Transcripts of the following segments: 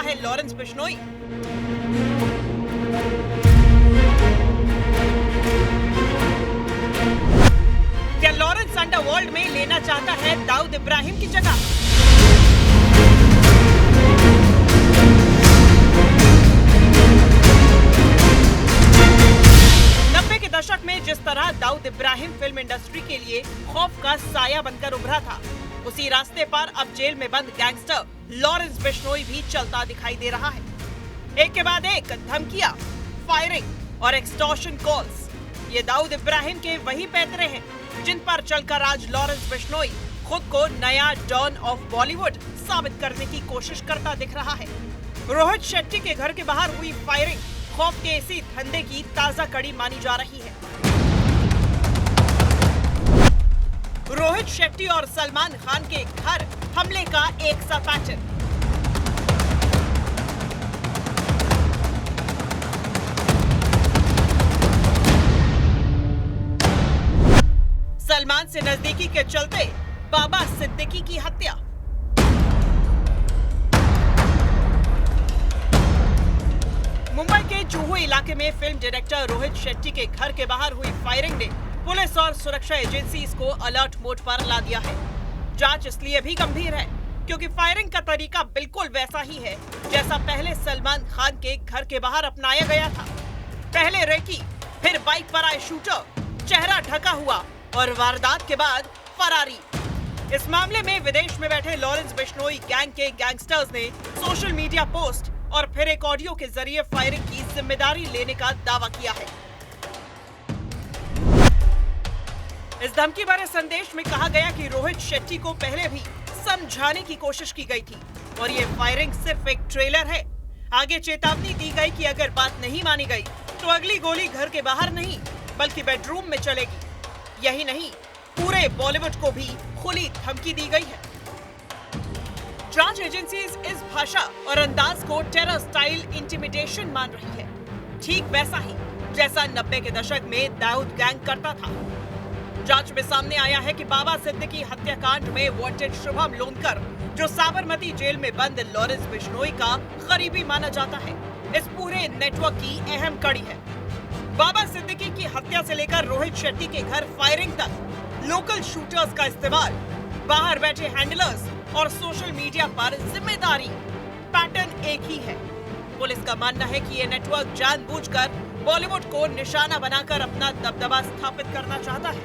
है लॉरेंस बिश्नोई। क्या Lawrence underworld में लेना चाहता है दाऊद इब्राहिम की जगह? दशक में जिस तरह दाऊद इब्राहिम फिल्म इंडस्ट्री के लिए खौफ का साया बनकर उभरा था, उसी रास्ते पर अब जेल में बंद गैंगस्टर लॉरेंस बिश्नोई भी चलता दिखाई दे रहा है। एक के बाद एक धमकियां, फायरिंग और एक्सटॉर्शन कॉल्स, ये दाऊद इब्राहिम के वही पैतरे हैं जिन पर चलकर आज लॉरेंस बिश्नोई खुद को नया डॉन ऑफ बॉलीवुड साबित करने की कोशिश करता दिख रहा है। रोहित शेट्टी के घर के बाहर हुई फायरिंग खौफ के इसी धंधे की ताजा कड़ी मानी जा रही है। रोहित शेट्टी और सलमान खान के घर हमले का एक सा पैटर्न। सलमान से नजदीकी के चलते बाबा सिद्दीकी की हत्या। मुंबई के जुहू इलाके में फिल्म डायरेक्टर रोहित शेट्टी के घर के बाहर हुई फायरिंग ने पुलिस और सुरक्षा एजेंसीज को अलर्ट मोड पर ला दिया है। जांच इसलिए भी गंभीर है क्योंकि फायरिंग का तरीका बिल्कुल वैसा ही है जैसा पहले सलमान खान के घर के बाहर अपनाया गया था। पहले रेकी, फिर बाइक पर आए शूटर, चेहरा ढका हुआ और वारदात के बाद फरारी। इस मामले में विदेश में बैठे लॉरेंस बिश्नोई गैंग के गैंगस्टर्स ने सोशल मीडिया पोस्ट और फिर एक ऑडियो के जरिए फायरिंग की जिम्मेदारी लेने का दावा किया है। इस धमकी भरे संदेश में कहा गया कि रोहित शेट्टी को पहले भी समझाने की कोशिश की गई थी और ये फायरिंग सिर्फ एक ट्रेलर है। आगे चेतावनी दी गई कि अगर बात नहीं मानी गई तो अगली गोली घर के बाहर नहीं बल्कि बेडरूम में चलेगी। यही नहीं, पूरे बॉलीवुड को भी खुली धमकी दी गई है। जांच एजेंसीज इस भाषा और अंदाज को टेरर स्टाइल इंटिमिडेशन मान रही है, ठीक वैसा ही जैसा 90 के दशक में दाऊद गैंग करता था। जांच में सामने आया है कि बाबा सिद्दीकी हत्याकांड में वांटेड शुभम लोनकर, जो साबरमती जेल में बंद लॉरेंस बिश्नोई का करीबी माना जाता है, इस पूरे नेटवर्क की अहम कड़ी है। बाबा सिद्दीकी की हत्या से लेकर रोहित शेट्टी के घर फायरिंग तक लोकल शूटर्स का इस्तेमाल, बाहर बैठे हैंडलर्स और सोशल मीडिया पर जिम्मेदारी, पैटर्न एक ही है। पुलिस का मानना है कि ये नेटवर्क जानबूझकर बॉलीवुड को निशाना बनाकर अपना दबदबा स्थापित करना चाहता है।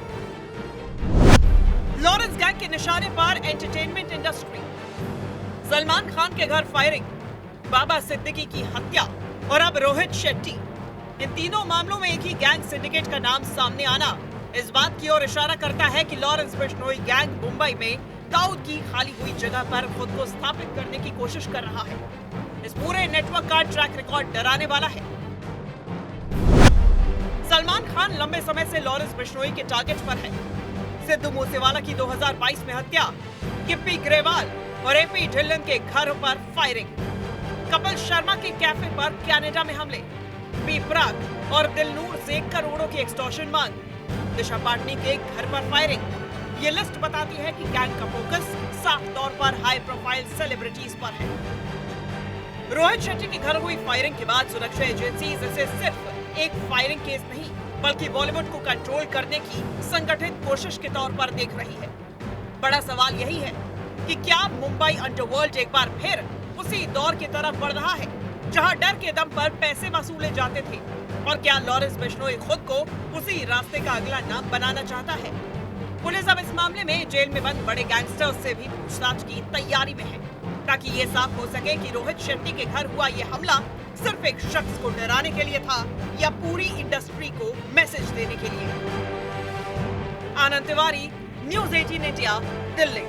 लॉरेंस गैंग के निशाने पर एंटरटेनमेंट इंडस्ट्री, सलमान खान के घर फायरिंग, बाबा सिद्दीकी की हत्या और अब रोहित शेट्टी, इन तीनों मामलों में एक ही गैंग सिंडिकेट का नाम सामने आना इस बात की ओर इशारा करता है कि लॉरेंस बिश्नोई गैंग मुंबई में दाऊद की खाली हुई जगह पर खुद को स्थापित करने की कोशिश कर रहा है। इस पूरे नेटवर्क का ट्रैक रिकॉर्ड डराने वाला है। सलमान खान लंबे समय से लॉरेंस बिश्नोई के टारगेट पर है। सिद्धू मूसेवाला की 2022 में हत्या, गिप्पी ग्रेवाल और एपी ढिल्लन के घरों पर फायरिंग, कपिल शर्मा के कैफे पर कनाडा में हमले, बी प्राक और दिलनूर से करोड़ों की एक्सटॉर्शन मांग, दिशा पाटनी के घर पर फायरिंग। ये लिस्ट बताती है कि गैंग का फोकस साफ तौर पर हाई प्रोफाइल सेलिब्रिटीज पर है। रोहित शेट्टी के घर हुई फायरिंग के बाद सुरक्षा एजेंसीज इसे सिर्फ एक फायरिंग केस नहीं बल्कि बॉलीवुड को कंट्रोल करने की संगठित कोशिश के तौर पर देख रही है। बड़ा सवाल यही है कि क्या मुंबई अंडरवर्ल्ड एक बार फिर उसी दौर की तरफ बढ़ रहा है जहां डर के दम पर पैसे वसूले जाते थे, और क्या लॉरेंस बिश्नोई खुद को उसी रास्ते का अगला नाम बनाना चाहता है? पुलिस अब इस मामले में जेल में बंद बड़े गैंगस्टर्स से भी पूछताछ की तैयारी में है ताकि ये साफ हो सके कि रोहित शेट्टी के घर हुआ ये हमला सिर्फ एक शख्स को डराने के लिए था या पूरी इंडस्ट्री को मैसेज देने के लिए। आनंद तिवारी, न्यूज़ 18 इंडिया, दिल्ली।